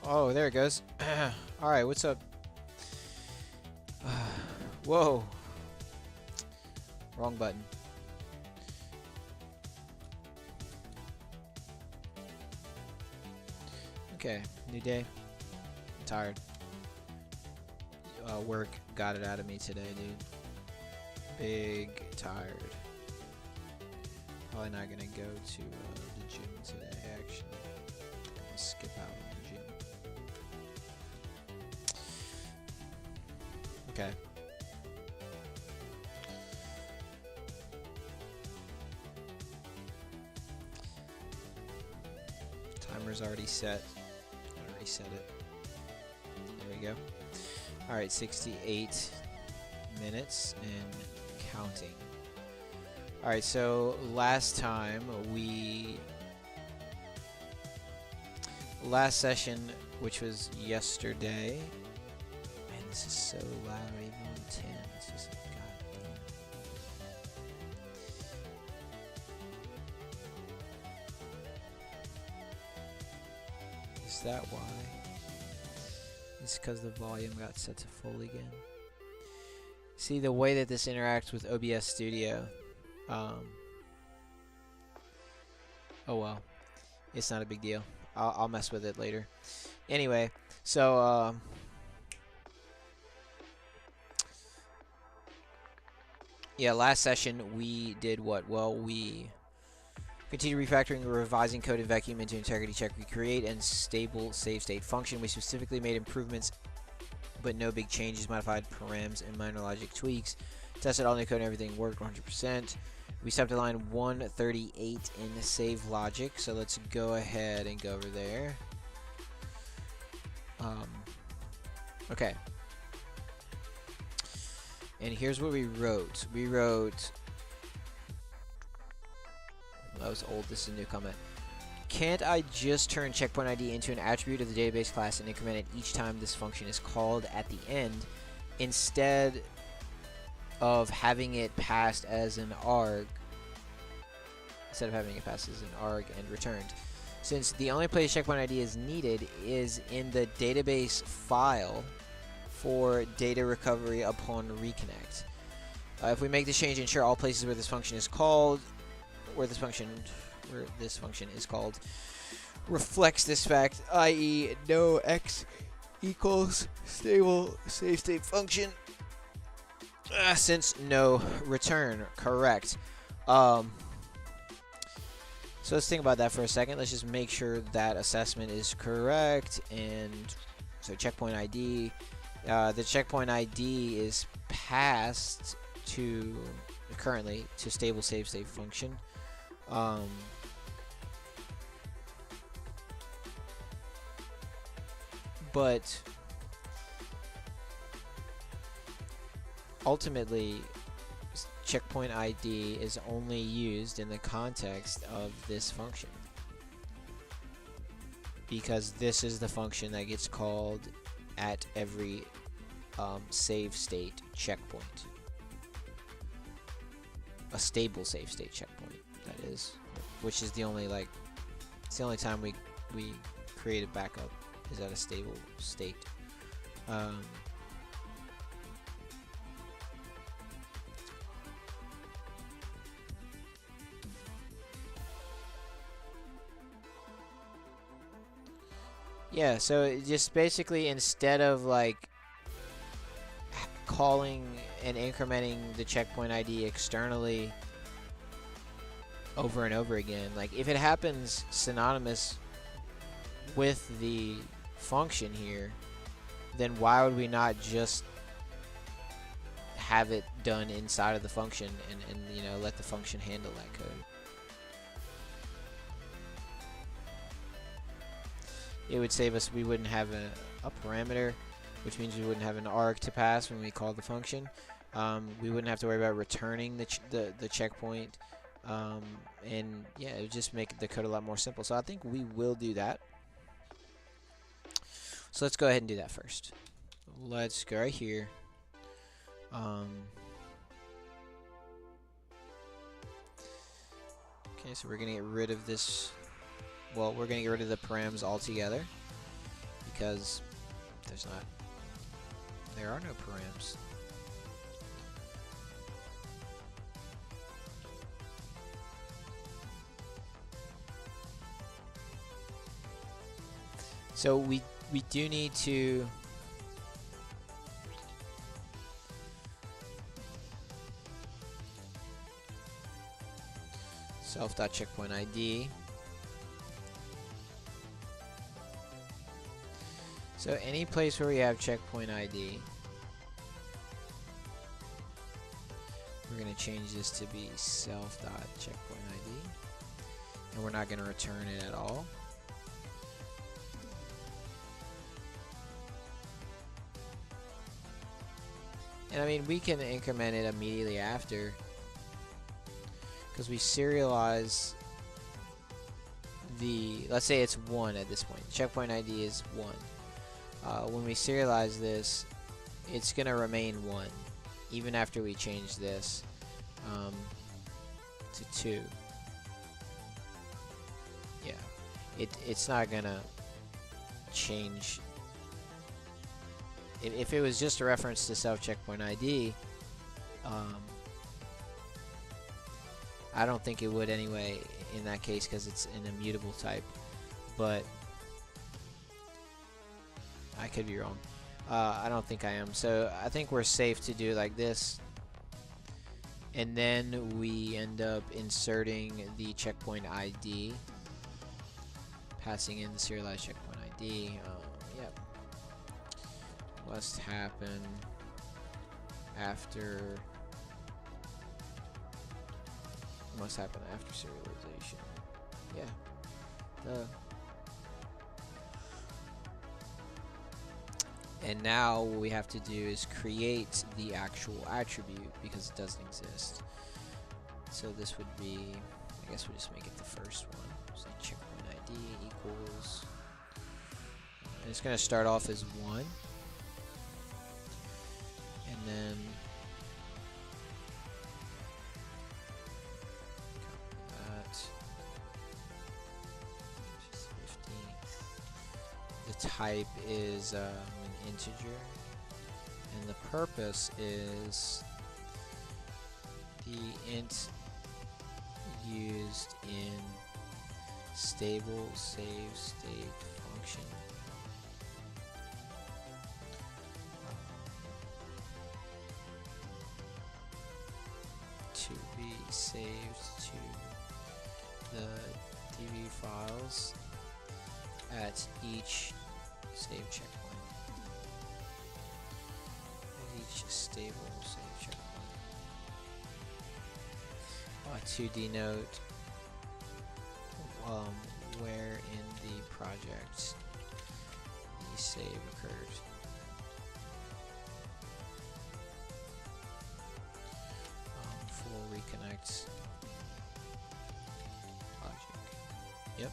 Oh, there it goes. Alright, what's up? Whoa. Wrong button. Okay, new day. I'm tired. Work got it out of me today, dude. Big tired. Probably not gonna go to the gym today, actually. I'm gonna skip out on the gym. Okay. Timer's already set. I already set it. There we go. Alright, 68 minutes and counting. Alright, so last session, which was yesterday. Man, this is so loud, even on 10. It's just like, goddamn. Is that why? It's because the volume got set to full again. See, the way that this interacts with OBS Studio. Oh well. It's not a big deal. I'll mess with it later. Anyway, so yeah, last session we did what? Well, we continue refactoring or revising code in vacuum into integrity check, recreate, and stable save state function. We specifically made improvements, but no big changes, modified params, and minor logic tweaks. Tested all new code and everything worked 100%. We stopped at line 138 in the save logic, so let's go ahead and go over there. Okay. And here's what we wrote. We wrote... That was old. This is a new comment. Can't I just turn checkpoint ID into an attribute of the database class and increment it each time this function is called at the end, instead of having it passed as an arg? And returned. Since the only place checkpoint ID is needed is in the database file for data recovery upon reconnect. If we make this change, ensure all places where this function is called, where this function is called, reflects this fact, i.e. no x equals stable save state function, since no return. Correct. So let's think about that for a second. Let's just make sure that assessment is correct. And so checkpoint ID, the checkpoint ID is passed to currently to stable save state function. But ultimately, checkpoint ID is only used in the context of this function, because this is the function that gets called at every save state checkpoint. A stable save state checkpoint, that is, which is the only it's the only time we create a backup is at a stable state. Yeah, so it just basically, instead of calling and incrementing the checkpoint ID externally over and over again, if it happens synonymous with the function here, then why would we not just have it done inside of the function and you know, let the function handle that code? It would save us. We wouldn't have a parameter, which means we wouldn't have an arg to pass when we call the function. We wouldn't have to worry about returning the checkpoint, and yeah, it would just make the code a lot more simple. So I think we will do that. So let's go ahead and do that first. Let's go right here. Okay, so we're gonna get rid of this. Well, we're gonna get rid of the params altogether, because there are no params. So we do need to self.checkpoint ID. So any place where we have checkpoint ID, we're going to change this to be self.checkpoint ID, and we're not going to return it at all. And I mean, we can increment it immediately after, because we serialize let's say it's 1 at this point. Checkpoint ID is 1. When we serialize this, it's going to remain 1, even after we change this to 2. Yeah, it's not going to change. If it was just a reference to self-checkpoint ID, I don't think it would anyway in that case, because it's an immutable type, but I could be wrong. I don't think I am. So I think we're safe to do it like this, and then we end up inserting the checkpoint ID, passing in the serialized checkpoint ID. Yep. Must happen after serialization. Yeah. Duh. And now what we have to do is create the actual attribute, because it doesn't exist. So this would be, I guess we'll just make it the first one. So checkpoint ID equals, and it's going to start off as 1. And then copy that. Just 50. The type is an integer, and the purpose is the int used in stable save state function. To be saved to the DB files at each save checkpoint. At each stable save checkpoint. To denote where in the project the save occurred. For reconnect logic. Yep.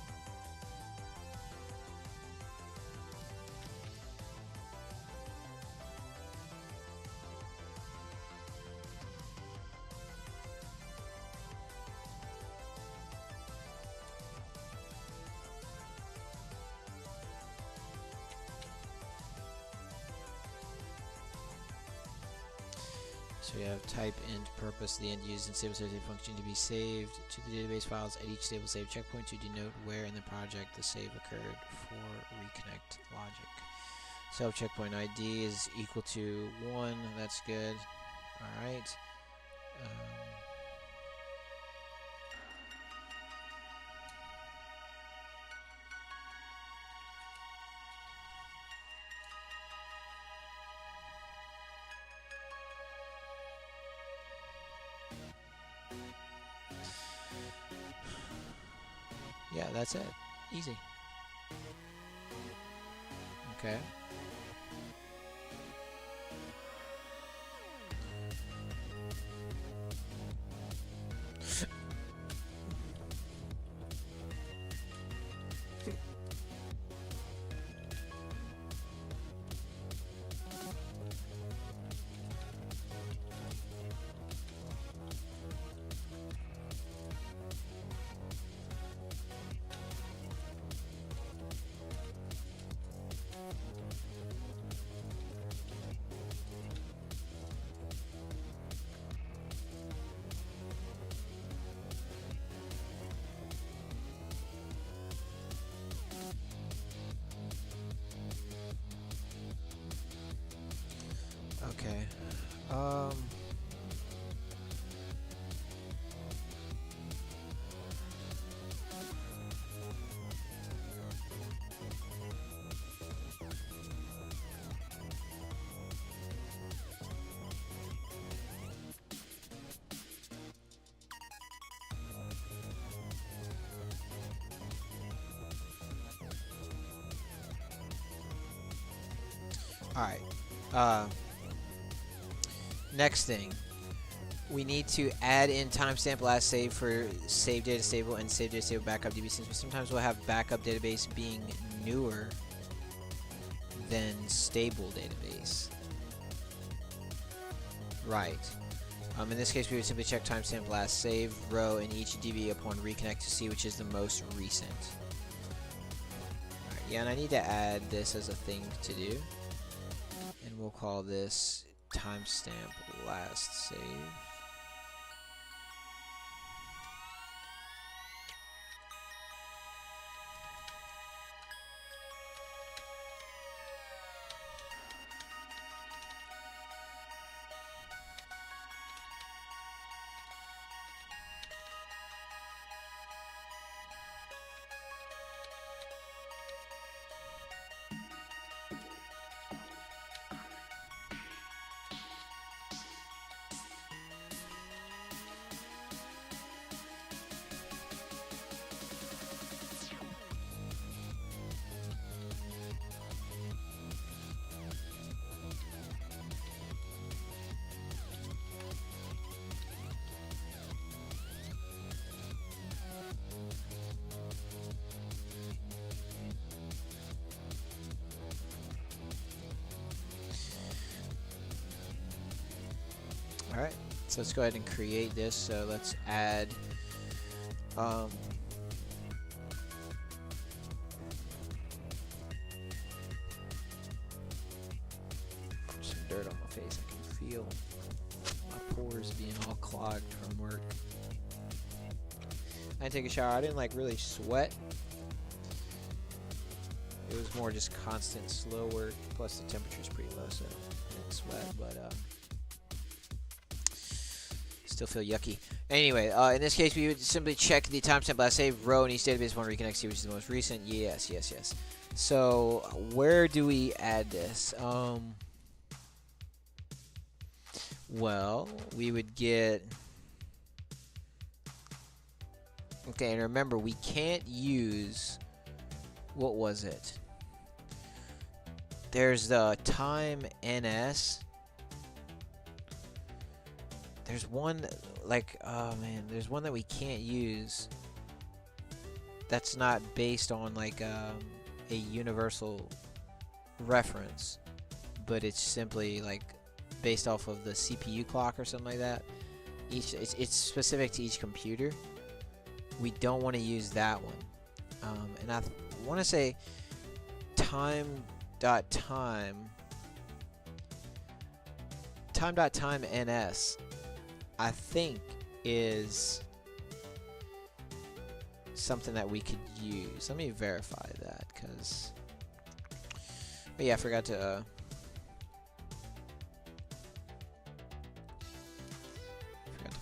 So we have type int purpose, the int used in stable save function to be saved to the database files at each stable save checkpoint to denote where in the project the save occurred for reconnect logic. Self checkpoint ID is equal to 1. That's good. All right. Yeah, that's it. Easy. Okay. Alright. Next thing. We need to add in timestamp last save for save data stable and save data stable backup DB, since we sometimes will have backup database being newer than stable database. Right. In this case, we would simply check timestamp last save row in each DB upon reconnect to see which is the most recent. Alright, yeah, and I need to add this as a thing to do. And we'll call this timestamp last save. Alright, so let's go ahead and create this. So let's add some dirt on my face. I can feel my pores being all clogged from work. I didn't take a shower. I didn't like really sweat. It was more just constant slow work, plus the temperature's pretty low, so I didn't sweat, but still feel yucky. Anyway, in this case, we would simply check the timestamp last save row in each database one reconnect, see which is the most recent. Yes, yes, yes. So where do we add this? Well, we would get. Okay, and remember, we can't use. What was it? There's the time NS. There's one, like, oh man, there's one that we can't use that's not based on, like, a universal reference, but it's simply, like, based off of the CPU clock or something like that. It's specific to each computer. We don't want to use that one. And I want to say time.time NS, I think, is something that we could use. Let me verify that, because yeah, I forgot to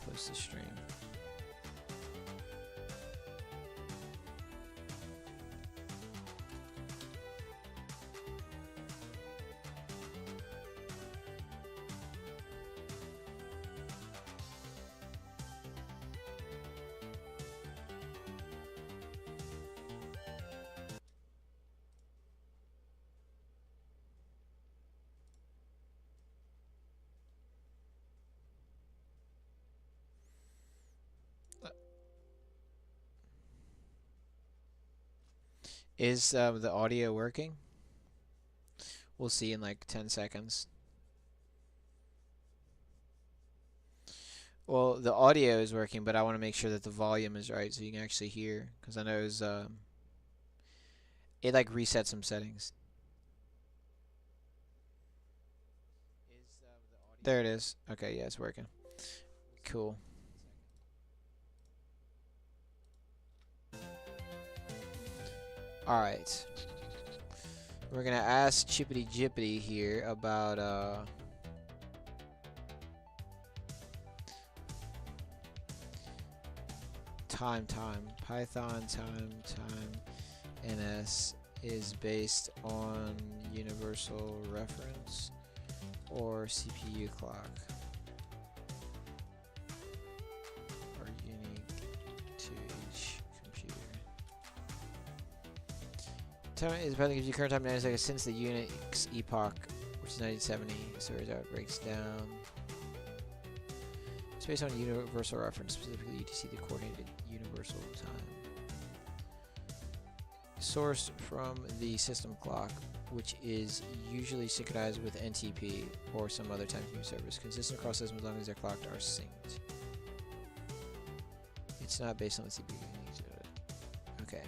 post the stream. Is the audio working? We'll see in like 10 seconds. Well, the audio is working, but I want to make sure that the volume is right so you can actually hear, because I know it like resets some settings. There it is. Okay, yeah, it's working. Cool. Alright. We're gonna ask Chippity Jippity here about time. Python time NS is based on universal reference or CPU clock, or unique to each computer. Time is probably gives you current time 90 seconds since the Unix epoch which is 1970. So here's how it breaks down. It's based on universal reference, specifically UTC, the coordinated universal time. Sourced from the system clock, which is usually synchronized with NTP or some other time-keeping service. Consistent across systems as long as they're clocked are synced. It's not based on the CPU. Okay.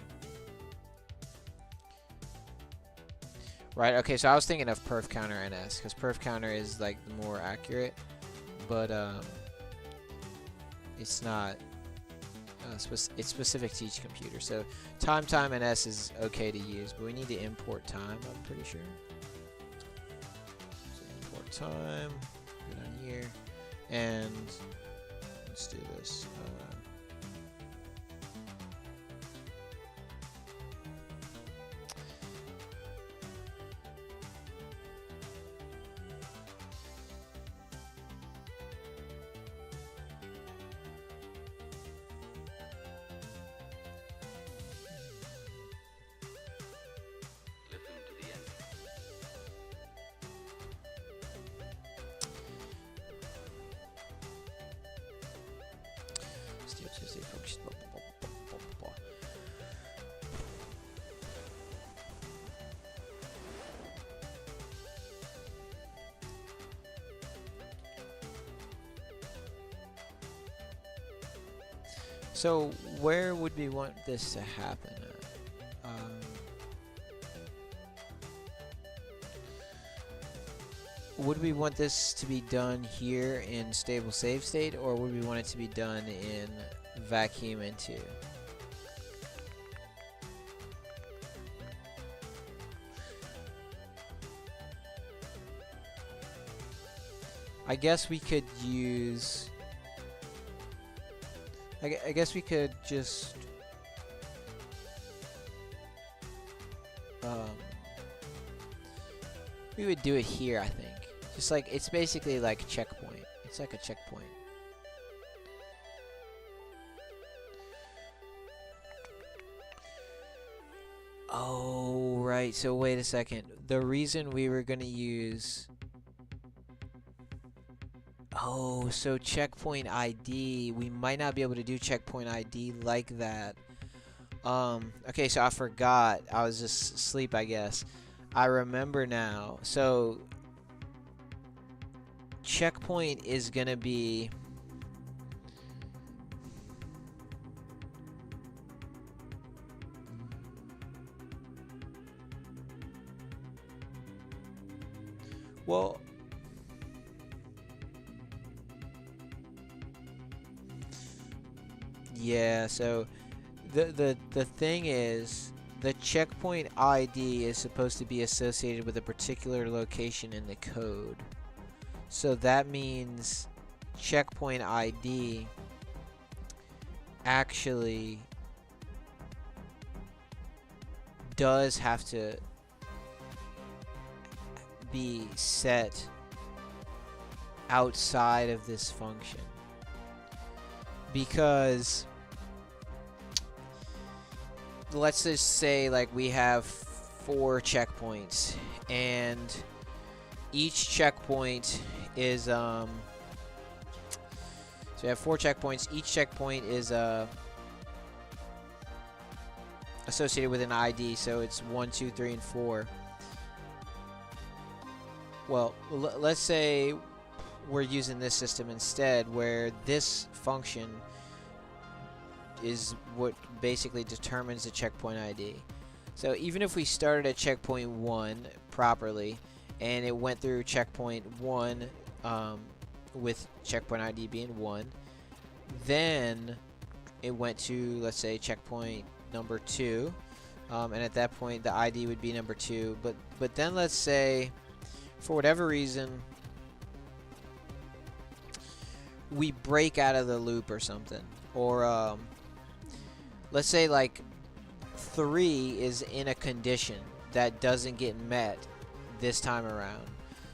Right, okay, so I was thinking of perf counter NS, because perf counter is like the more accurate, but it's not, it's specific to each computer. So time NS is okay to use, but we need to import time, I'm pretty sure. So import time, go down here, and let's do this. So where would we want this to happen at? Would we want this to be done here in stable save state, or would we want it to be done in vacuum into? I guess we could use... I guess we could just we would do it here, I think. Just like, it's basically like a checkpoint. It's like a checkpoint. Oh, right. So wait a second. The reason we were going to use... Oh, so checkpoint ID, we might not be able to do checkpoint ID like that. Okay, so I forgot. I was just asleep, I guess. I remember now. So checkpoint is gonna be... Well... Yeah, so the thing is, the checkpoint ID is supposed to be associated with a particular location in the code. So that means checkpoint ID actually does have to be set outside of this function. Because let's just say like we have 4 checkpoints, and each checkpoint is so we have 4 checkpoints. Each checkpoint is associated with an ID, so it's 1, 2, 3, and 4. Well, let's say we're using this system instead, where this function is what basically determines the checkpoint ID. So even if we started at checkpoint 1 properly, and it went through checkpoint 1 with checkpoint ID being 1, then it went to, let's say, checkpoint number 2, and at that point the ID would be number 2. But then let's say, for whatever reason, we break out of the loop or something, or let's say like 3 is in a condition that doesn't get met this time around.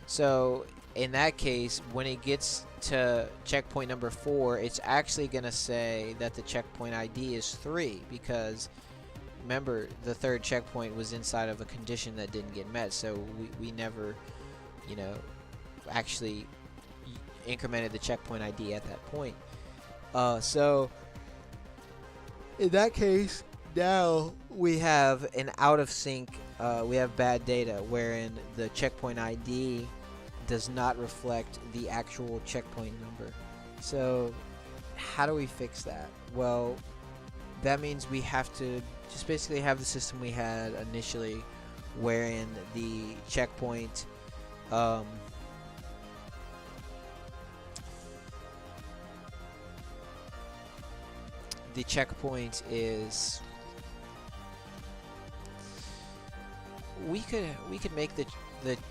So in that case, when it gets to checkpoint number 4, it's actually gonna say that the checkpoint ID is 3, because remember, the 3rd checkpoint was inside of a condition that didn't get met, so we never, you know, actually incremented the checkpoint ID at that point. So in that case, now we have an out of sync, we have bad data wherein the checkpoint ID does not reflect the actual checkpoint number. So how do we fix that? Well, that means we have to just basically have the system we had initially, wherein the checkpoint is, we could make the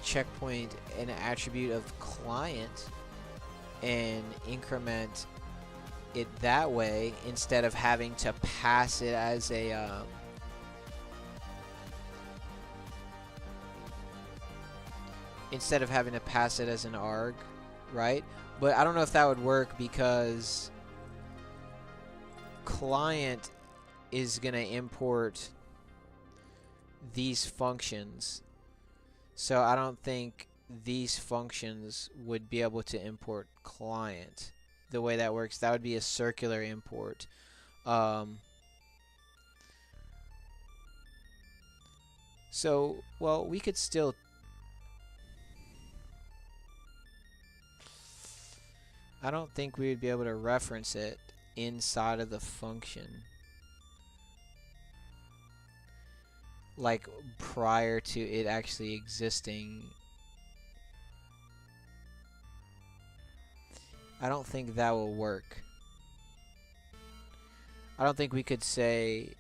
checkpoint an attribute of client and increment it that way, instead of having to pass it as a instead of having to pass it as an arg, right? But I don't know if that would work, because client is going to import these functions, so I don't think these functions would be able to import client. The way that works, that would be a circular import. So, well, we could still, I don't think we would be able to reference it inside of the function, like prior to it actually existing. I don't think that will work. I don't think we could say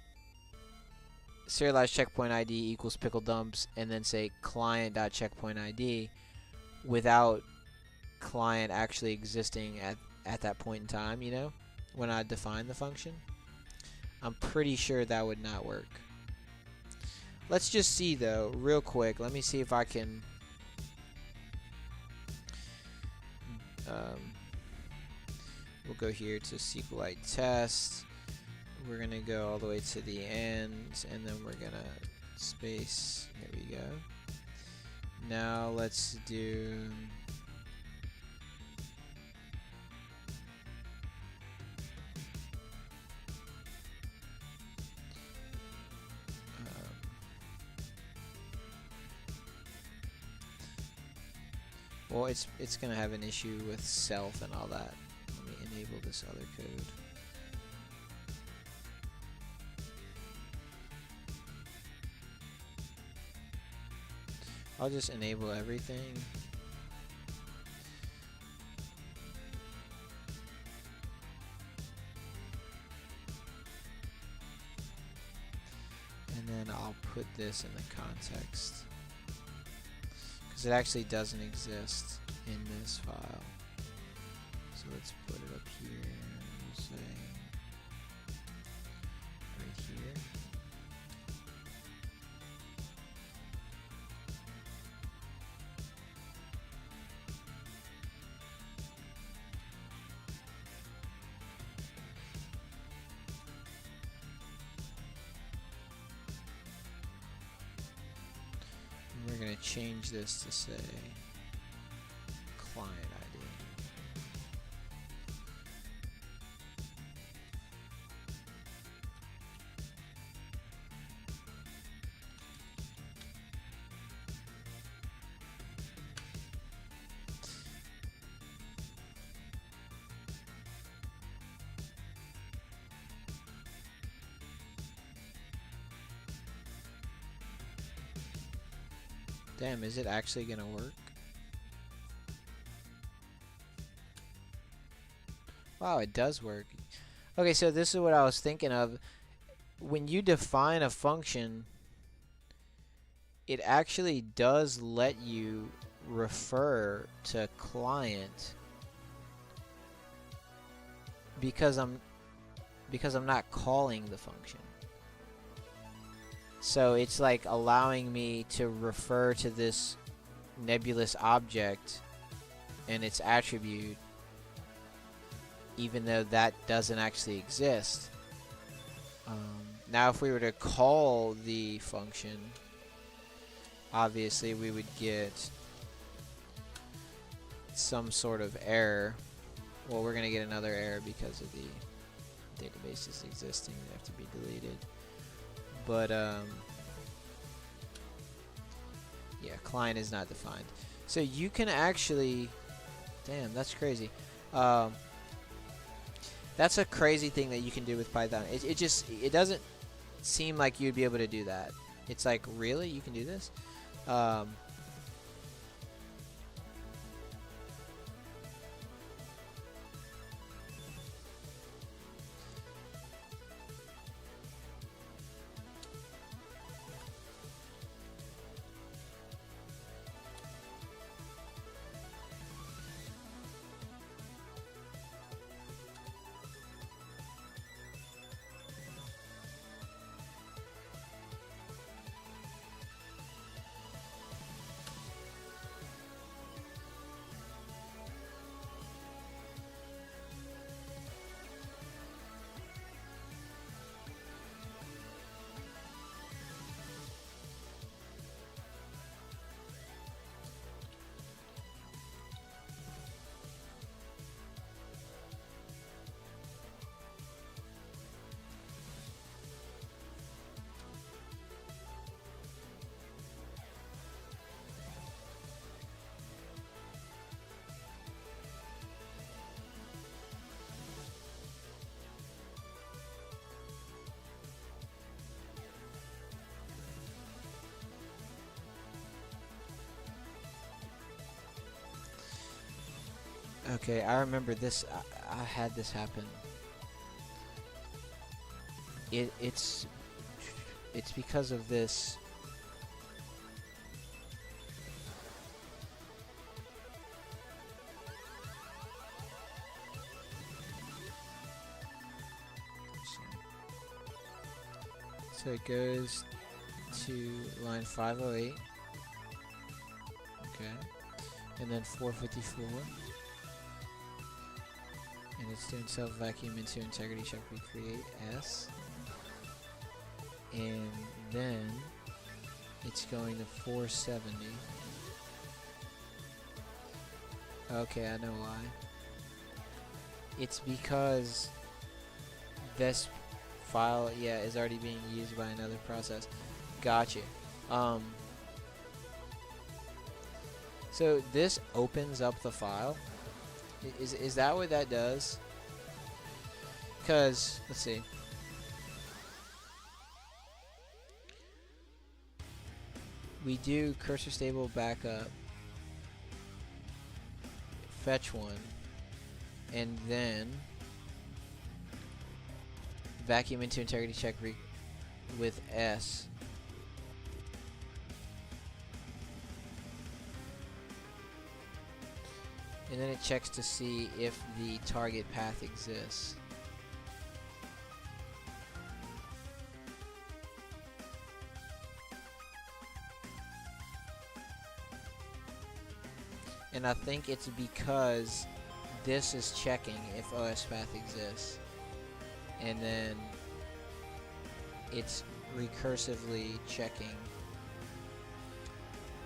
serialized checkpoint ID equals pickle dumps and then say client.checkpoint ID without client actually existing at that point in time, you know, when I define the function. I'm pretty sure that would not work. Let's just see though, real quick. Let me see if I can we'll go here to SQLite test. We're gonna go all the way to the end, and then we're gonna space. There we go. Now let's do well, it's gonna have an issue with self and all that. Let me enable this other code. I'll just enable everything. And then I'll put this in the context, because it actually doesn't exist in this file. So let's put it up here. We'll say right here. And we're going to change this to say client ID. Damn, is it actually gonna work? Wow, it does work. Okay, so this is what I was thinking of. When you define a function, it actually does let you refer to client, because I'm not calling the function. So it's like allowing me to refer to this nebulous object and its attribute, even though that doesn't actually exist. Now if we were to call the function, obviously we would get some sort of error. Well, we're going to get another error because of the database is existing. They have to be deleted. But, yeah, client is not defined. So you can actually... Damn, that's crazy. That's a crazy thing that you can do with Python. It doesn't seem like you'd be able to do that. It's like, really? You can do this? Okay, I remember this. I had this happen. It's because of this. So it goes to line 508. Okay. And then 454. And it's doing self vacuum into integrity check recreate S. And then it's going to 470. Okay, I know why. It's because this file, yeah, is already being used by another process. Gotcha. So this opens up the file. Is that what that does? Because, let's see. We do cursor stable backup, fetch one, and then vacuum into integrity check with S. And then it checks to see if the target path exists. And I think it's because this is checking if OS path exists. And then it's recursively checking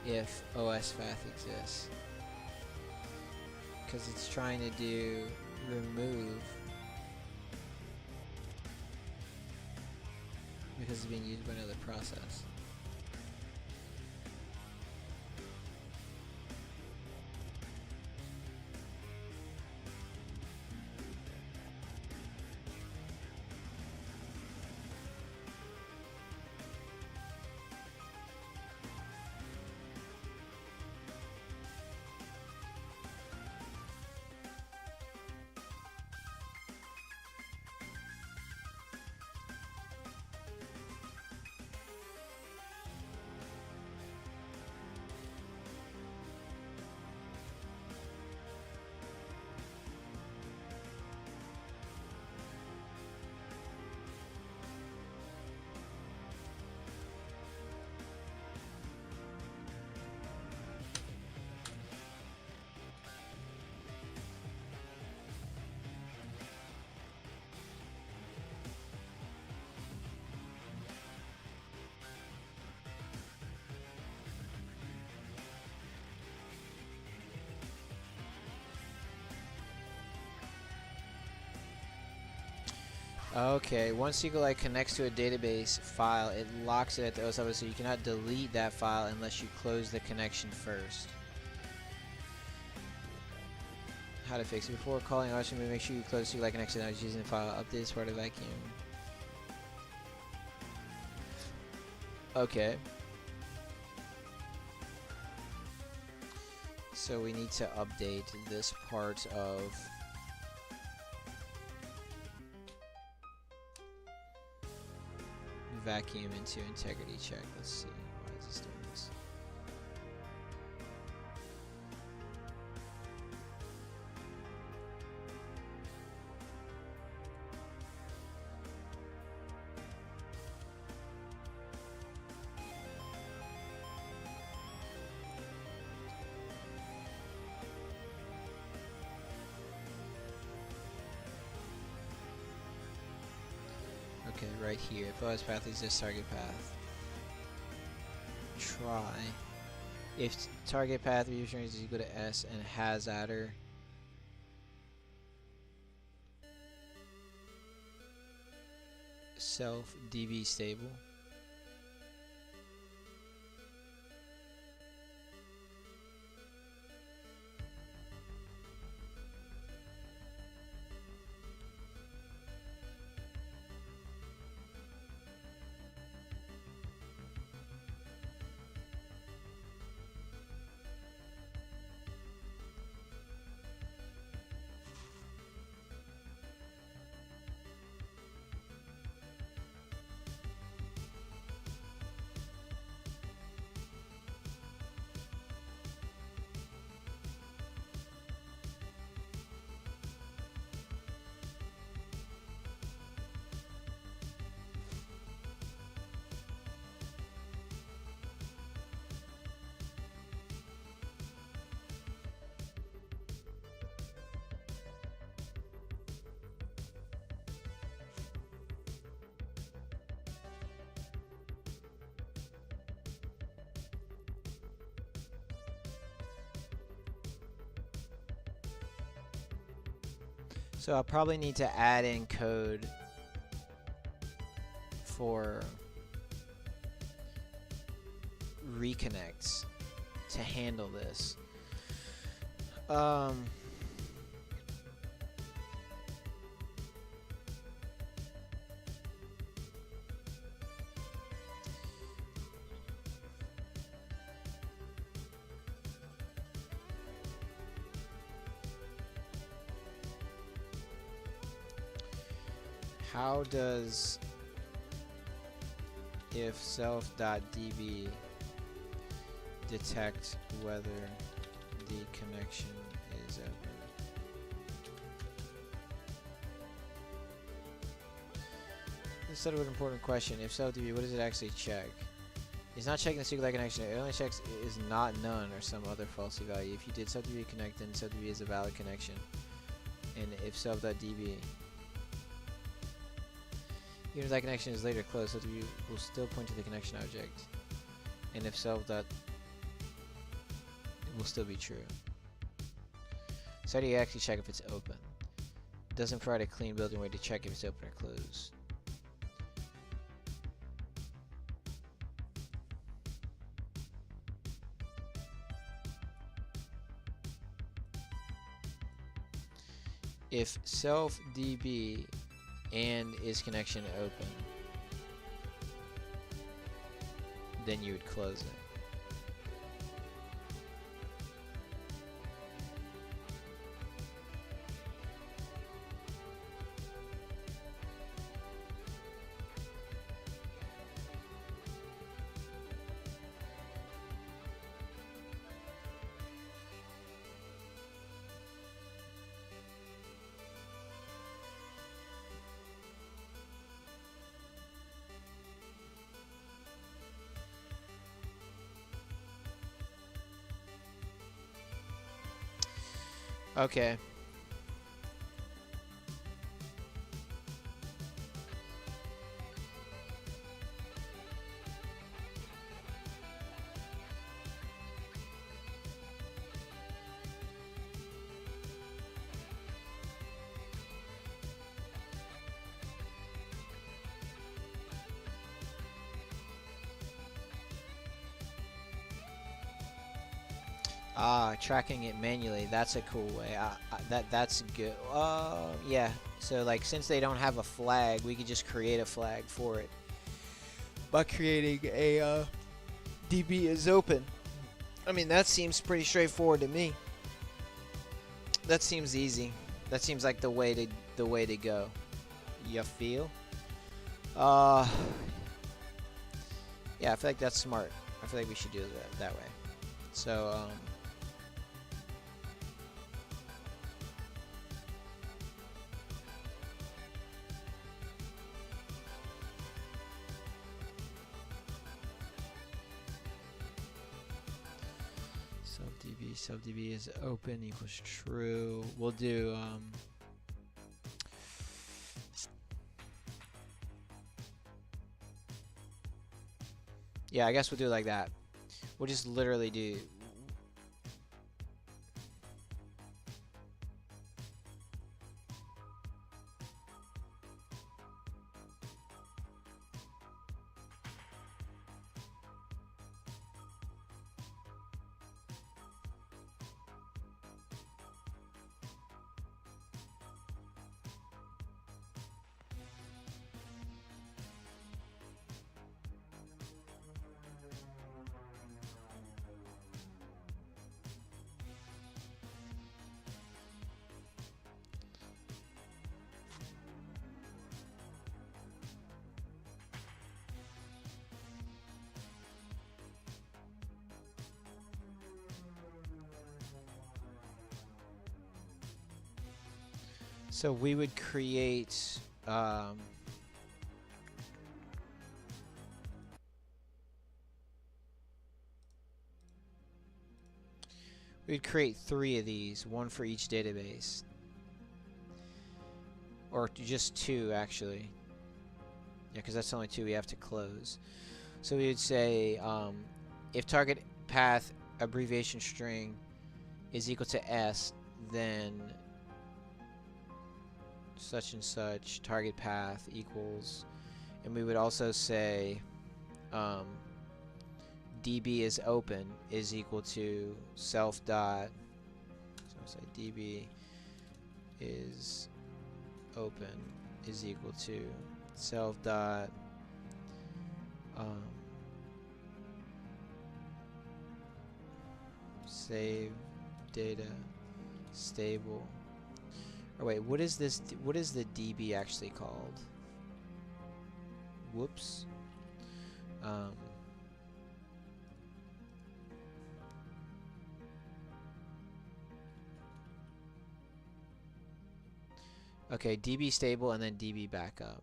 if OS path exists. Because it's trying to do remove because it's being used by another process. Okay, once SQLite connects to a database file, it locks it at the OS level, so you cannot delete that file unless you close the connection first. How to fix it. Before calling OS, make sure you close SQLite connection that was using the file. Update this part of vacuum. Okay. So we need to update this part of vacuum into integrity check. Let's see. Why is this doing this? Okay, right here. If OS path leads this target path. Try. If target path is equal to S and has adder. Self DB stable. So I'll probably need to add in code for reconnects to handle this. How does if self.db detect whether the connection is open? This is sort of an important question. If self.db, what does it actually check? It's not checking the SQLite connection. It only checks is not none or some other falsy value. If you did self.db connect, then self.db is a valid connection. And if self.db, even if that connection is later closed, self.db will still point to the connection object. And if self. It will still be true. So how do you actually check if it's open? It doesn't provide a clean built-in way to check if it's open or closed. If self.db and is connection open, then you would close it. Okay. Tracking it manually. That's a cool way. That's good. Yeah. So like, since they don't have a flag, we could just create a flag for it by creating a DB is open. I mean, that seems pretty straightforward to me. That seems easy. That seems like the way to go. You feel? Yeah, I feel like that's smart. I feel like we should do that way. So subdb is open equals true. We'll do yeah, I guess we'll do it like that. We'll just literally do so we would create we'd create 3 of these, one for each database, or just 2 actually. Yeah, because that's the only 2 we have to close. So we would say if target path abbreviation string is equal to S, then such and such target path equals, and we would also say db is open is equal to self dot, so I'll say db is open is equal to self dot save data stable. Or wait, what is this? What is the DB actually called? Whoops. Okay, DB stable and then DB backup.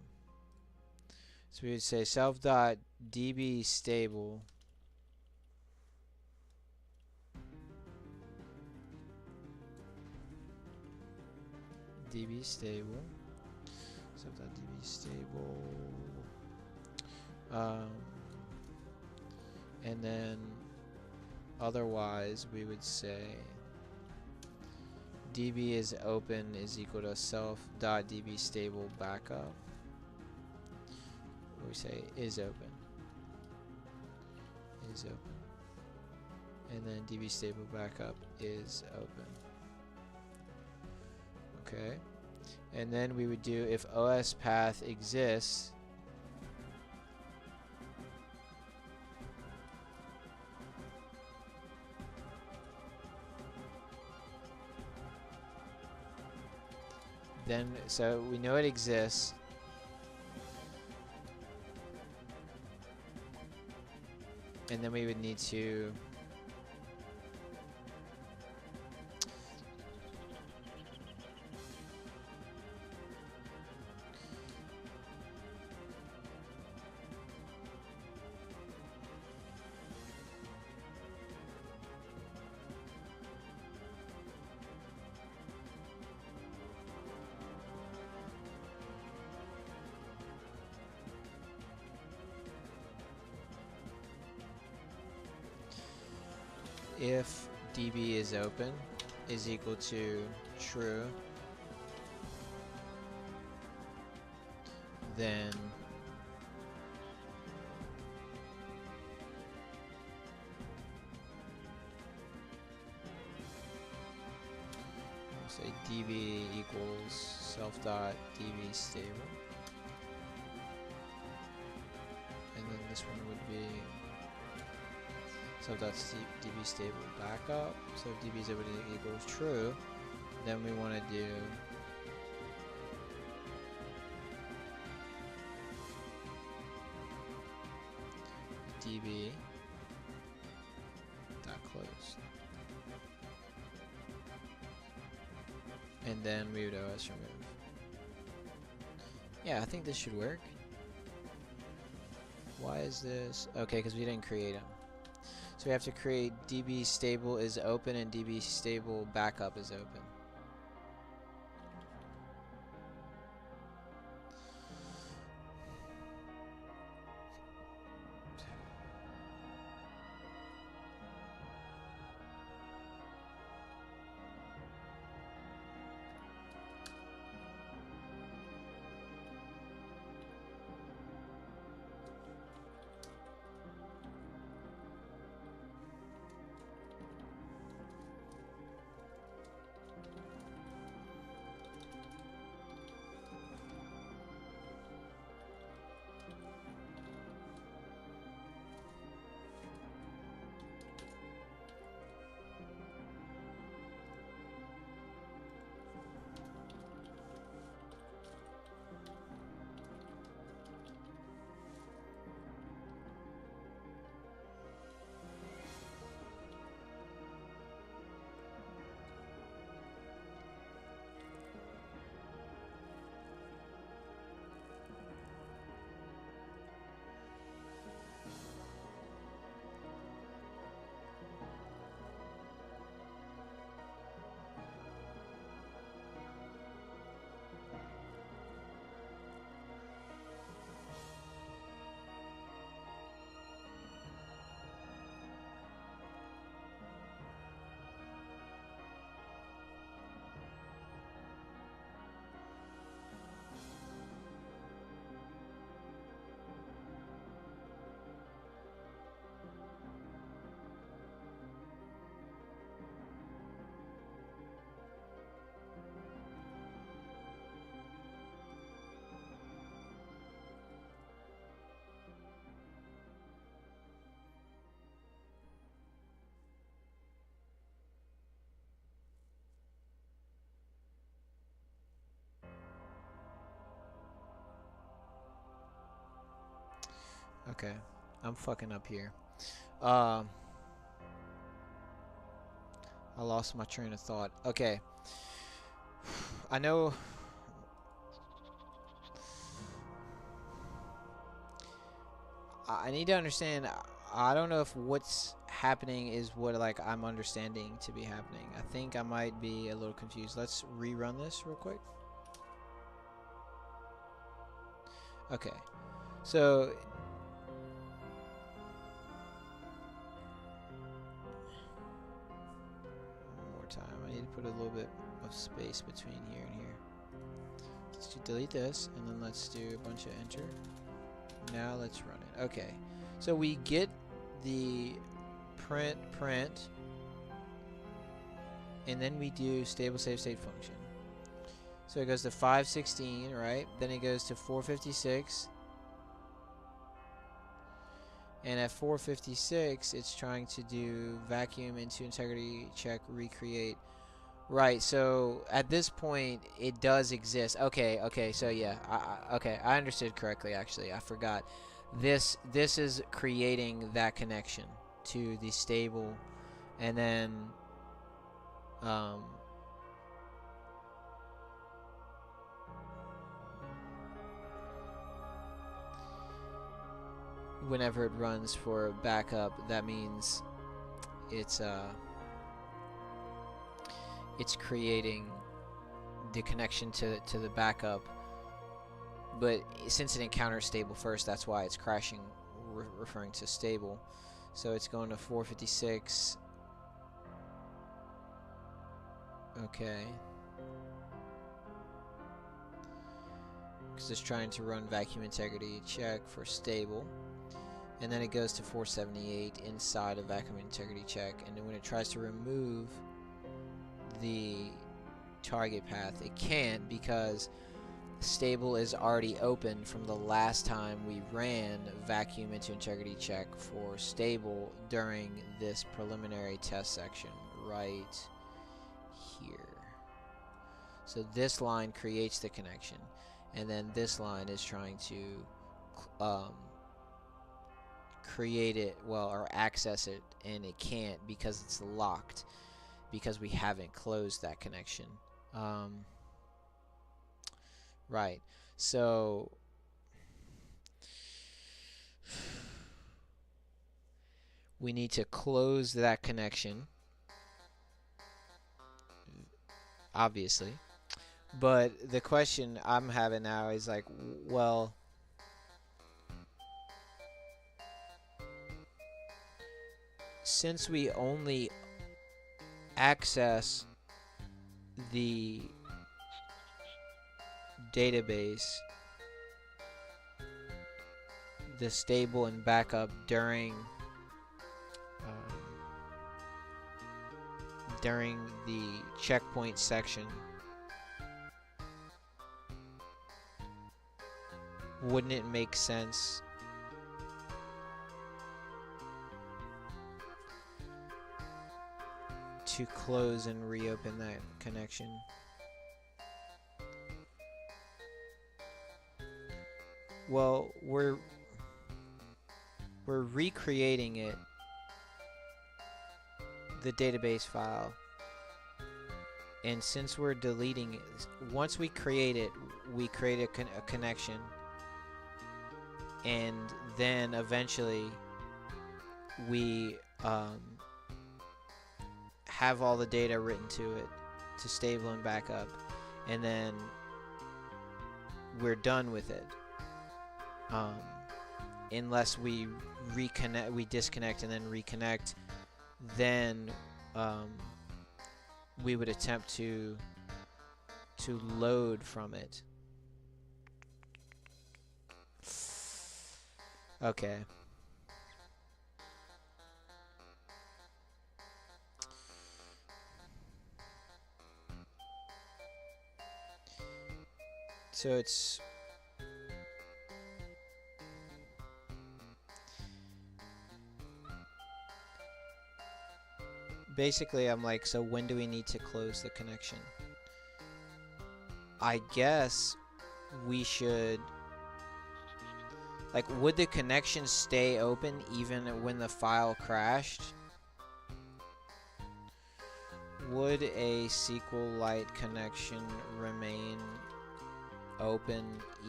So we would say self dot DB stable DB stable self dot DB stable and then otherwise we would say DB is open is equal to self dot DB stable backup. We say is open, and then DB stable backup is open. Okay, and then we would do if OS path exists, then so we know it exists. And then we would need to if DB is open is equal to true, then say db equals self dot db stable, and then this one would be self dot db stable backup. So if db is equals true, then we want to do db dot close, and then we would OS remove. Yeah, I think this should work. Why is this? Okay, because we didn't create them. So we have to create db stable is open and db stable backup is open. Okay, I'm fucking up here. I lost my train of thought. Okay. I know. I need to understand. I don't know if what's happening is what like I'm understanding to be happening. I think I might be a little confused. Let's rerun this real quick. Okay. So time. I need to put a little bit of space between here and here. Let's delete this, and then let's do a bunch of enter. Now let's run it. Okay, so we get the print, and then we do stable save state function. So it goes to 516, right? Then it goes to 456. And at 456, it's trying to do vacuum into integrity check recreate. Right, so at this point, it does exist. Okay, so yeah, okay, I understood correctly, actually. I forgot. This is creating that connection to the stable, and then, whenever it runs for backup, that means it's creating the connection to the backup, but since it encounters stable first, that's why it's crashing, referring to stable. So it's going to 456. Okay, because it's trying to run vacuum integrity check for stable, and then it goes to 478 inside of vacuum integrity check, and then when it tries to remove the target path. It can't because stable is already open from the last time we ran vacuum into integrity check for stable during this preliminary test section right here. So this line creates the connection, and then this line is trying to create it, well, or access it, and it can't because it's locked, because we haven't closed that connection. Right. So we need to close that connection, obviously. But the question I'm having now is like, well, since we only access the database, the stable and backup during the checkpoint section, wouldn't it make sense to close and reopen that connection? Well, we're recreating it, the database file, and since we're deleting it, once we create it, we create a connection, and then eventually we have all the data written to it, to stable and backup, and then we're done with it. Unless we disconnect and then reconnect, then we would attempt to load from it. Okay. So it's basically, I'm like, so when do we need to close the connection? I guess we should, like, would the connection stay open even when the file crashed? Would a SQLite connection remain open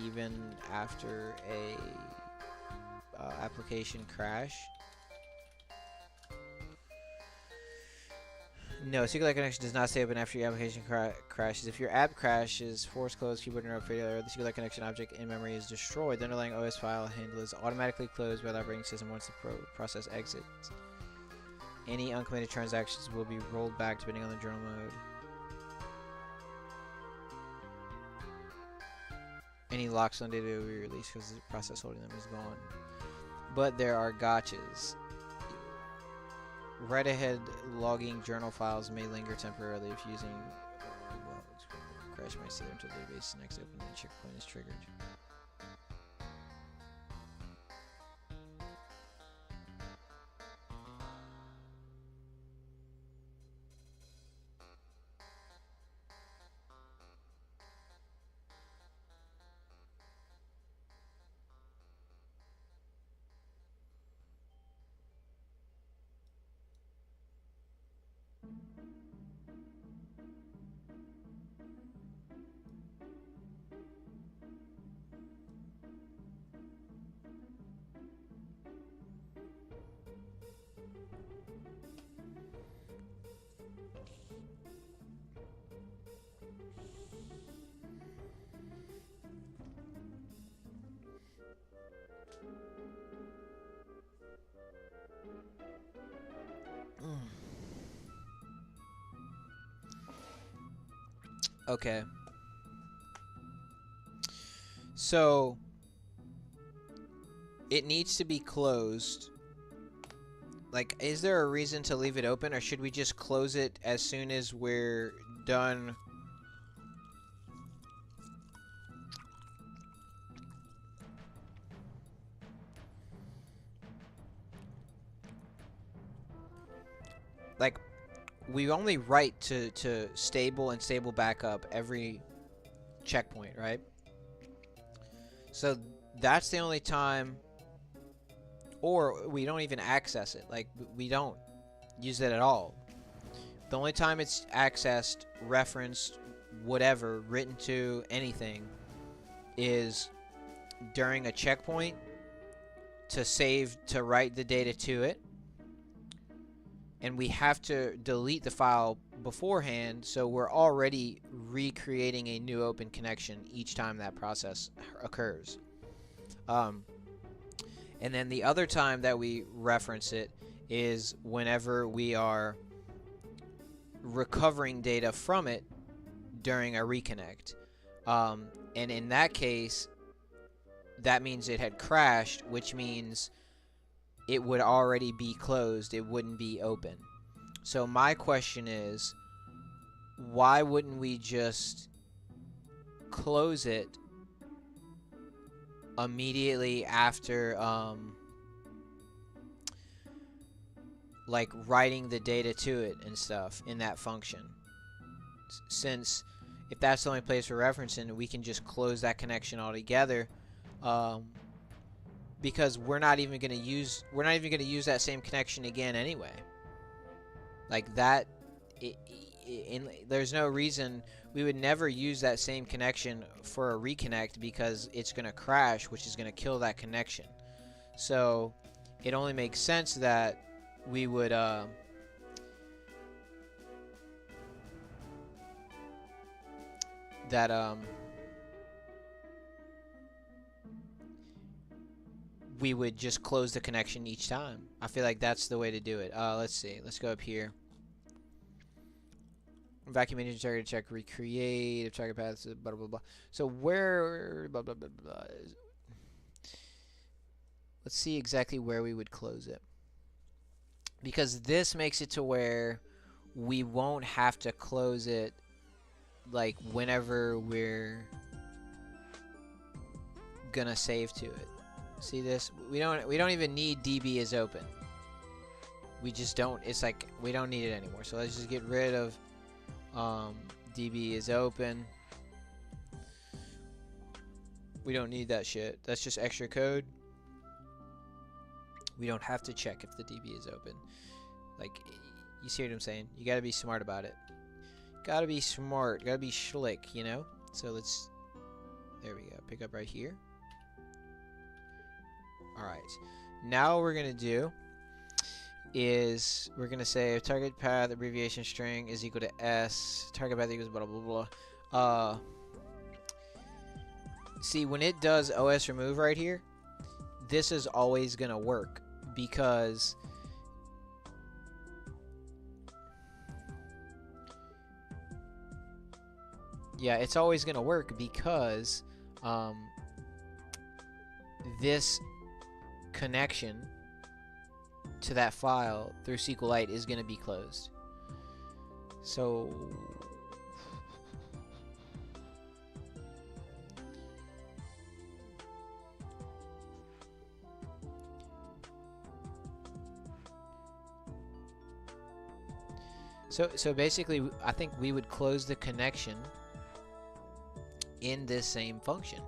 even after a application crash? No, SQLite connection does not stay open after your application crashes. If your app crashes, force close, keyboard interrupt, failure, or the SQLite connection object in memory is destroyed, the underlying OS file handle is automatically closed by the operating system once the process exits. Any uncommitted transactions will be rolled back depending on the journal mode. Any locks on data will be released because the process holding them is gone. But there are gotchas. Write-ahead logging journal files may linger temporarily if using crash might stay there until the database is next open and the checkpoint is triggered. Okay. So it needs to be closed. Like, is there a reason to leave it open, or should we just close it as soon as we're done like, we only write to stable and stable backup every checkpoint, right? So that's the only time, or we don't even access it. Like, we don't use it at all. The only time it's accessed, referenced, whatever, written to, anything, is during a checkpoint to write the data to it. And we have to delete the file beforehand, so we're already recreating a new open connection each time that process occurs. And then the other time that we reference it is whenever we are recovering data from it during a reconnect. And in that case, that means it had crashed, which means it would already be closed. It wouldn't be open. So my question is, why wouldn't we just close it immediately after like writing the data to it and stuff in that function? Since if that's the only place we're referencing, we can just close that connection altogether. Because we're not even going to use that same connection again anyway. Like that, there's no reason we would never use that same connection for a reconnect, because it's going to crash, which is going to kill that connection. So it only makes sense that we would we would just close the connection each time. I feel like that's the way to do it. Let's see. Let's go up here. Vacuum engine target check, recreate, target paths, blah, blah, blah. So where, blah, blah, blah, blah. Let's see exactly where we would close it. Because this makes it to where we won't have to close it like whenever we're gonna save to it. See this? We don't even need DB is open. We just don't. It's like we don't need it anymore. So let's just get rid of DB is open. We don't need that shit. That's just extra code. We don't have to check if the DB is open. Like, you see what I'm saying? You gotta be smart about it. Gotta be smart. Gotta be slick, you know? So let's. There we go. Pick up right here. Alright, now what we're going to do is we're going to say target path abbreviation string is equal to S, target path equals blah, blah, blah. See, when it does OS remove right here, this is always going to work because yeah, it's always going to work because this connection to that file through SQLite is going to be closed. So basically I think we would close the connection in this same function.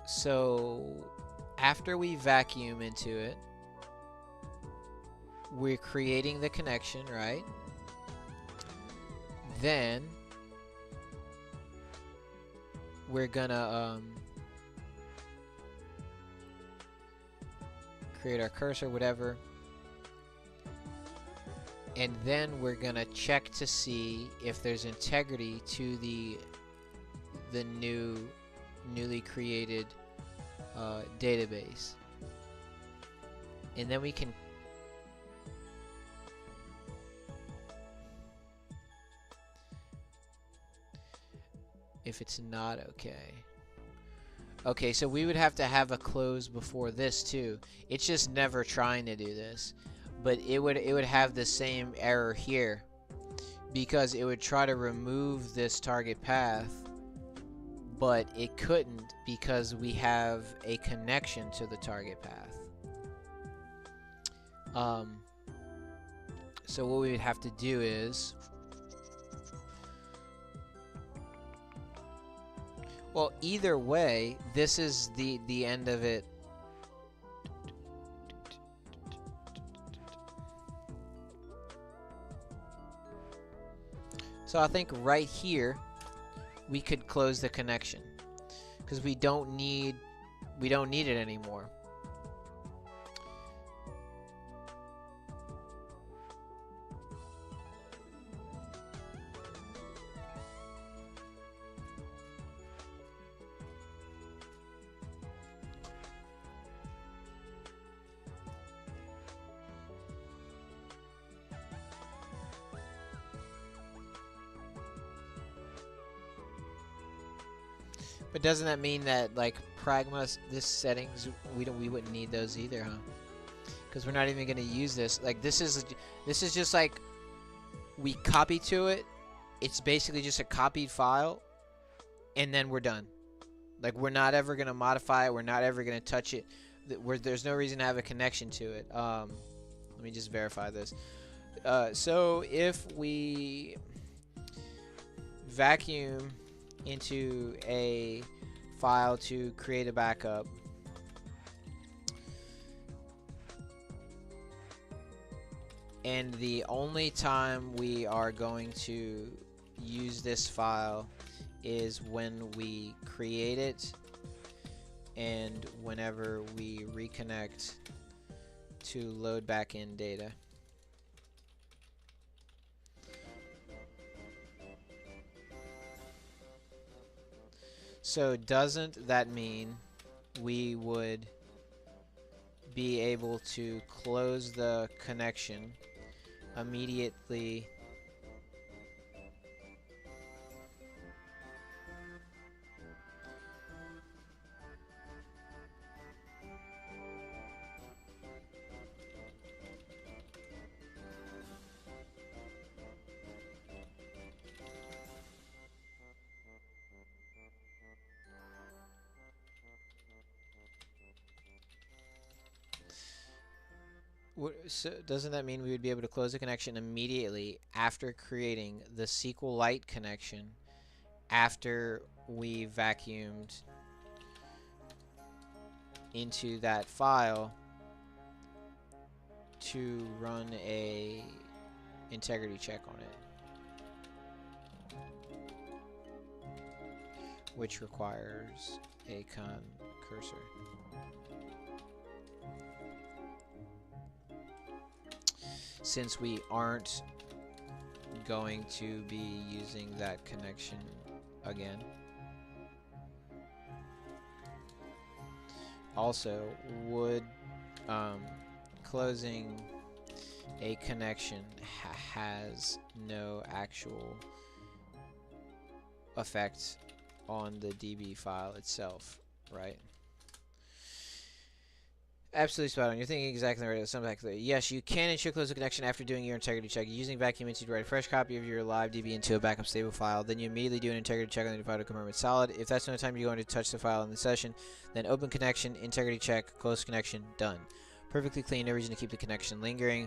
So after we vacuum into it, we're creating the connection, right? Then we're gonna create our cursor, whatever, and then we're gonna check to see if there's integrity to the newly created database, and then we can if it's not okay, so we would have to have a close before this too. It's just never trying to do this, but it would have the same error here because it would try to remove this target path, but it couldn't because we have a connection to the target path. So what we would have to do is, well, either way, this is the end of it. So I think right here we could close the connection because we don't need it anymore. But doesn't that mean that like pragma, this settings, we wouldn't need those either, huh? Because we're not even going to use this. Like this is just like we copy to it. It's basically just a copied file, and then we're done. Like we're not ever going to modify it. We're not ever going to touch it. There's no reason to have a connection to it. Let me just verify this. So if we vacuum into a file to create a backup, and the only time we are going to use this file is when we create it and whenever we reconnect to load back in data. So doesn't that mean we would be able to close the connection immediately So doesn't that mean we would be able to close the connection immediately after creating the SQLite connection after we vacuumed into that file to run a integrity check on it, which requires a cursor. Since we aren't going to be using that connection again. Also, would closing a connection has no actual effect on the DB file itself, right? Absolutely spot on. You're thinking exactly right. Yes, you can and should close the connection after doing your integrity check. Using vacuum into to write a fresh copy of your live DB into a backup stable file. Then you immediately do an integrity check on the file to confirm it's solid. If that's the only time you're going to touch the file in the session, then open connection, integrity check, close connection, done. Perfectly clean, no reason to keep the connection lingering.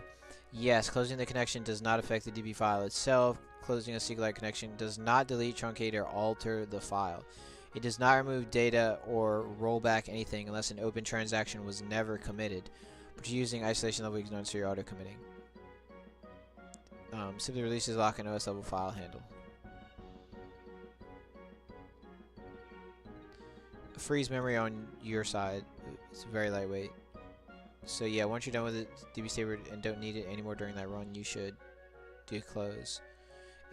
Yes, closing the connection does not affect the DB file itself. Closing a SQLite connection does not delete, truncate, or alter the file. It does not remove data or roll back anything unless an open transaction was never committed. But using isolation level ignorance so you're auto committing. Simply releases lock and OS level file handle. Freeze memory on your side. It's very lightweight. So yeah, once you're done with it, DB stable and don't need it anymore during that run, you should do close.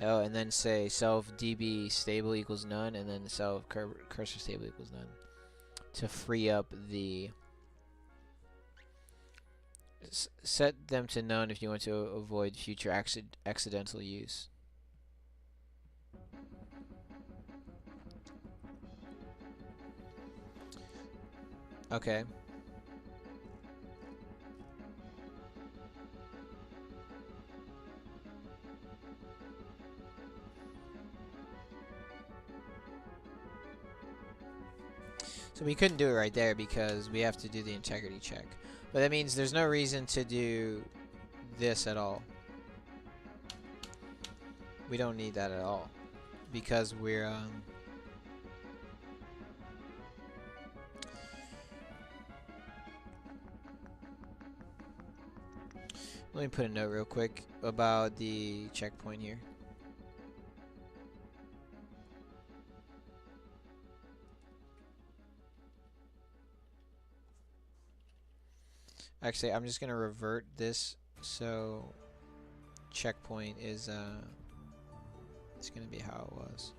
Oh, and then say self DB stable equals none, and then self cursor stable equals none to free up the. Set them to none if you want to avoid future accidental use. Okay. So we couldn't do it right there because we have to do the integrity check. But that means there's no reason to do this at all. We don't need that at all because we're let me put a note real quick about the checkpoint here. Actually, I'm just gonna revert this so checkpoint is it's gonna be how it was.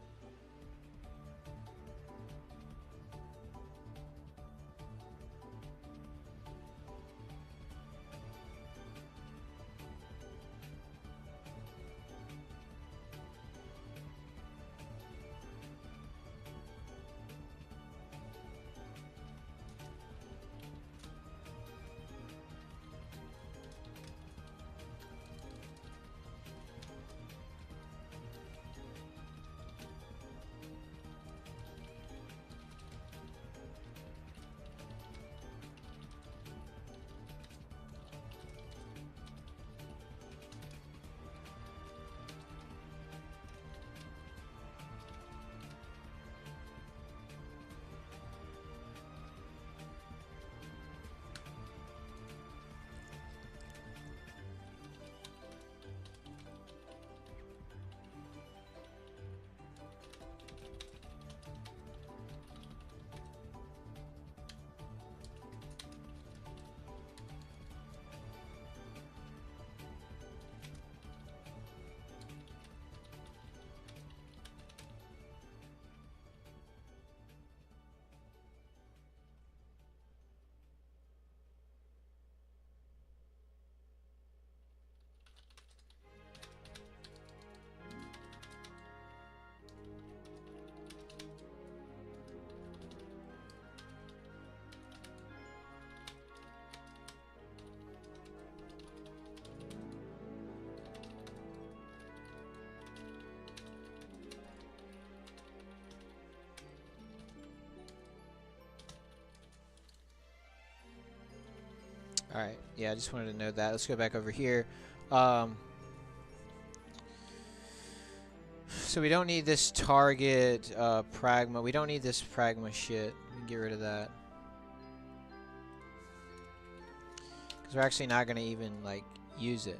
Alright, yeah, I just wanted to know that. Let's go back over here. So we don't need this target pragma. We don't need this pragma shit. We can get rid of that. Because we're actually not going to even, like, use it.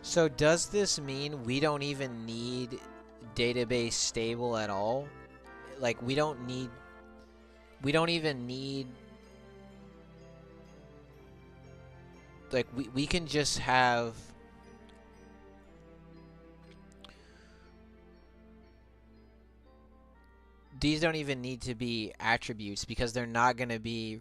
So does this mean we don't even need database stable at all? Like we don't even need, like we can just have these don't even need to be attributes because they're not going to be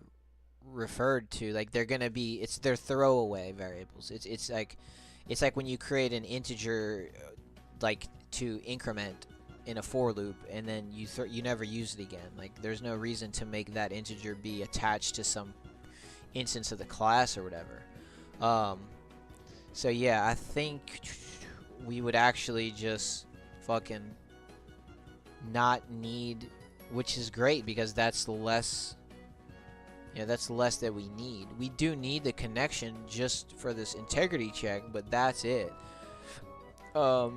referred to. Like they're going to be, they're throwaway variables. It's like when you create an integer like to increment in a for loop and then you never use it again. Like there's no reason to make that integer be attached to some instance of the class or whatever. So yeah, I think we would actually just fucking not need, which is great because that's less. Yeah, that's less that we need. We do need the connection just for this integrity check, but that's it. Let's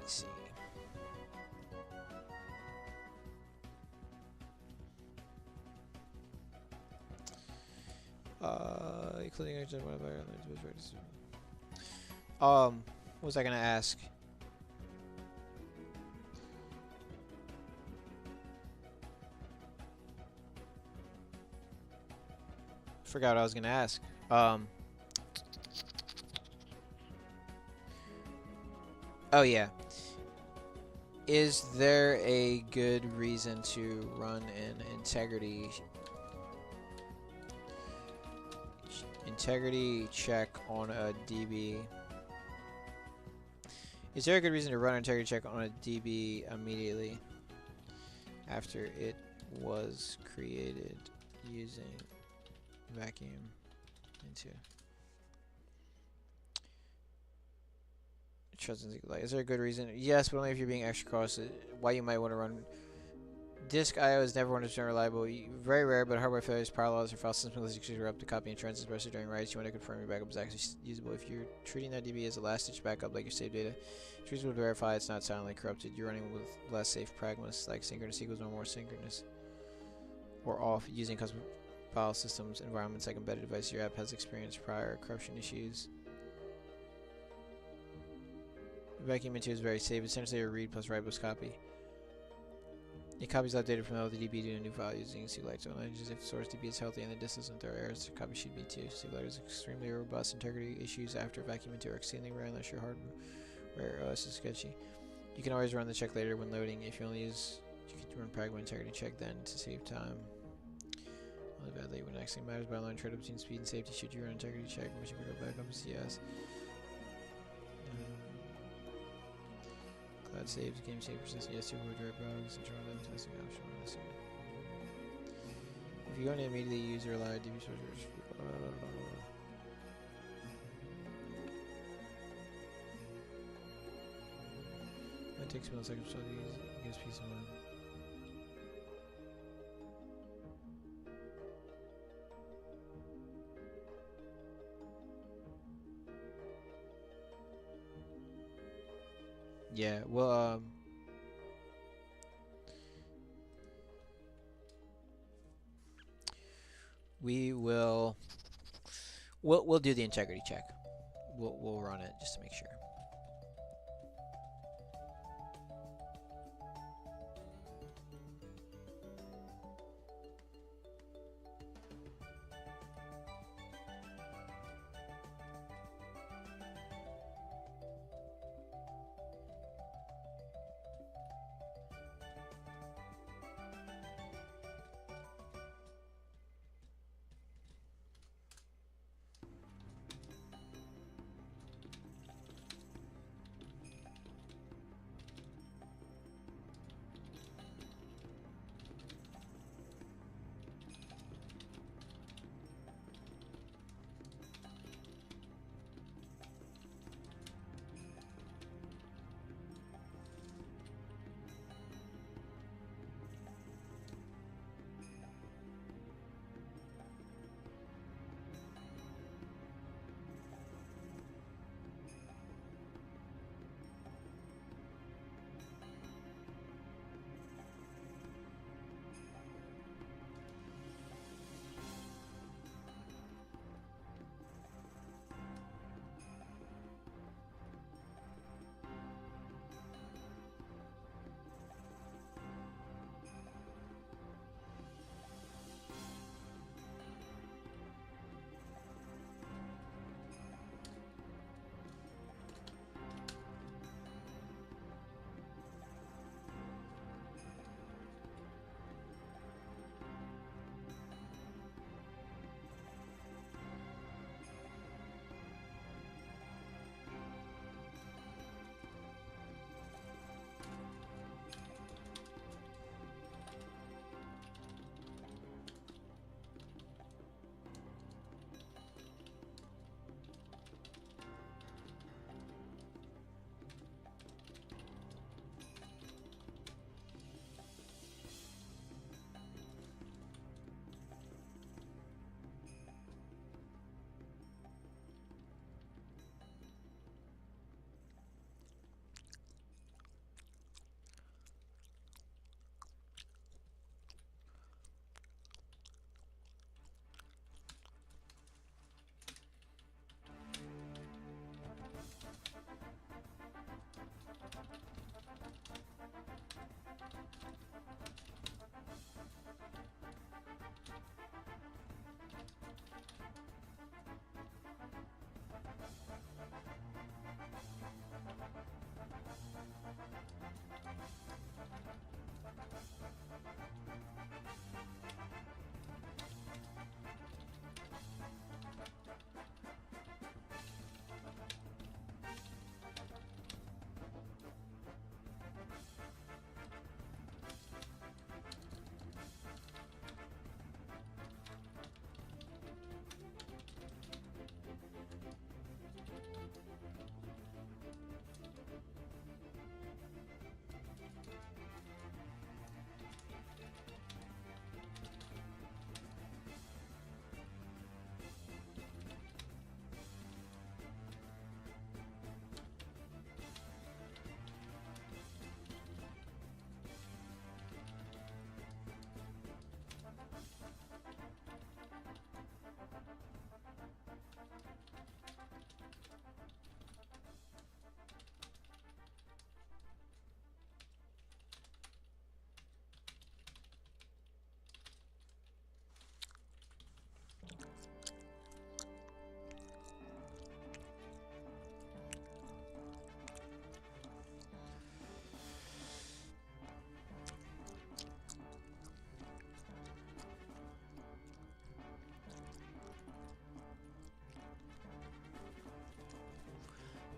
see. Including what was I gonna ask? Forgot what I was gonna ask. Oh yeah. Is there a good reason to run an integrity check on a DB Is there a good reason to run an integrity check on a DB immediately after it was created using vacuum into trust? Like, is there a good reason? Yes, but only if you're being extra cautious. Why you might want to run disk I/O is never 100% reliable. Very rare, but hardware failures, power loss, or file system glitches interrupt the copy and trends, especially during writes. You want to confirm your backup is actually usable. If you're treating that DB as a last-ditch backup, like your saved data, it's reasonable to verify it's not silently corrupted. You're running with less safe pragmas, like synchronous equals no more synchronous, or off, using custom file systems environments like embedded device. Your app has experienced prior corruption issues. Vacuum into is very safe. Essentially a read plus write plus copy. It copies updated from the DB to a new file using SQLite. So if the source DB is healthy and the disk doesn't throw errors, the copy should be too. SQLite is extremely robust. Integrity issues after vacuum into are exceedingly rare unless your hardware OS is sketchy. You can always run the check later when loading. If you only use, you can run Pragma integrity check then to save time. Only badly when actually matters by line trade between speed and safety. Should you run integrity check? Mission critical backups? Yes. Cloud saves, game save persistent, yes, to avoid direct bugs, and turn on testing option. If you only immediately use or allow DB sources, it takes milliseconds to use, it gives peace of mind. Yeah, well, we'll do the integrity check. We'll run it just to make sure.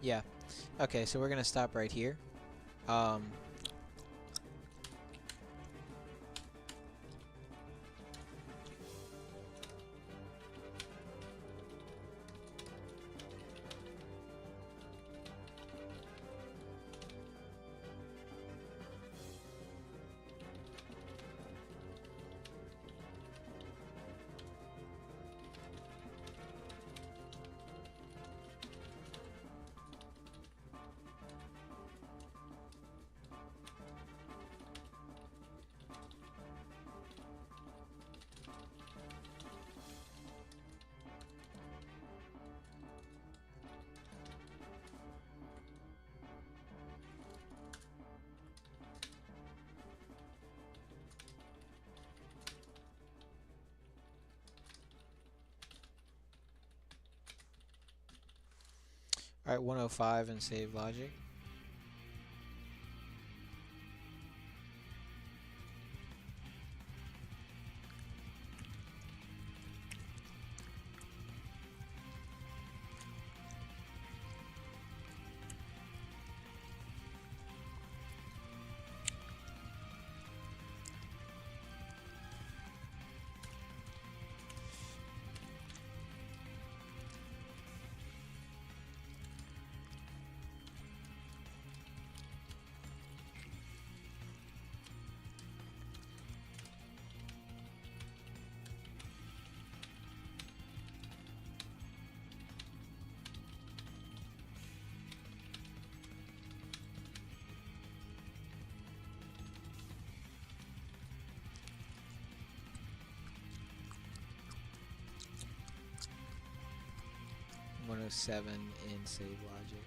Yeah. Okay, so we're gonna stop right here. Um, all right, 105 and save logic. One oh seven in save logic.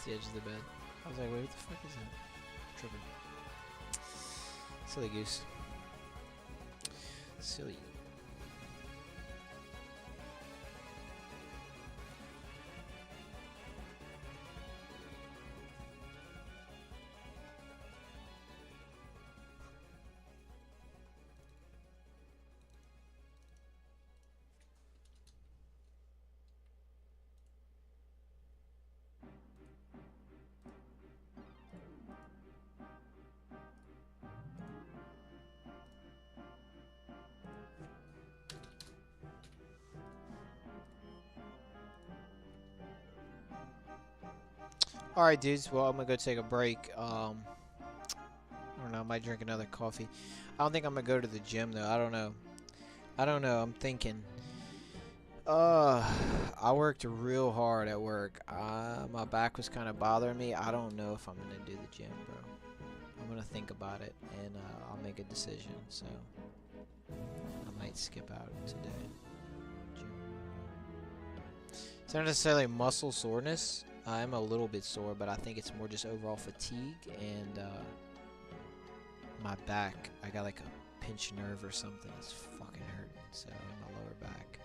against the edge of the bed. I was like, wait, what the fuck is that? Tripping. Silly goose. Silly. Alright, dudes. Well, I'm gonna go take a break. I don't know. I might drink another coffee. I don't think I'm gonna go to the gym, though. I don't know. I don't know. I'm thinking. I worked real hard at work. My back was kind of bothering me. I don't know if I'm gonna do the gym, bro. I'm gonna think about it, and I'll make a decision. So I might skip out today. Gym. It's not necessarily muscle soreness. I'm a little bit sore, but I think it's more just overall fatigue and my back. I got like a pinched nerve or something. It's fucking hurting. So in my lower back.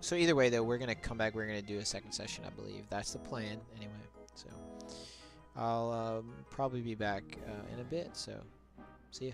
So either way, though, we're gonna come back. We're gonna do a second session, I believe. That's the plan, anyway. So I'll probably be back in a bit. So see ya.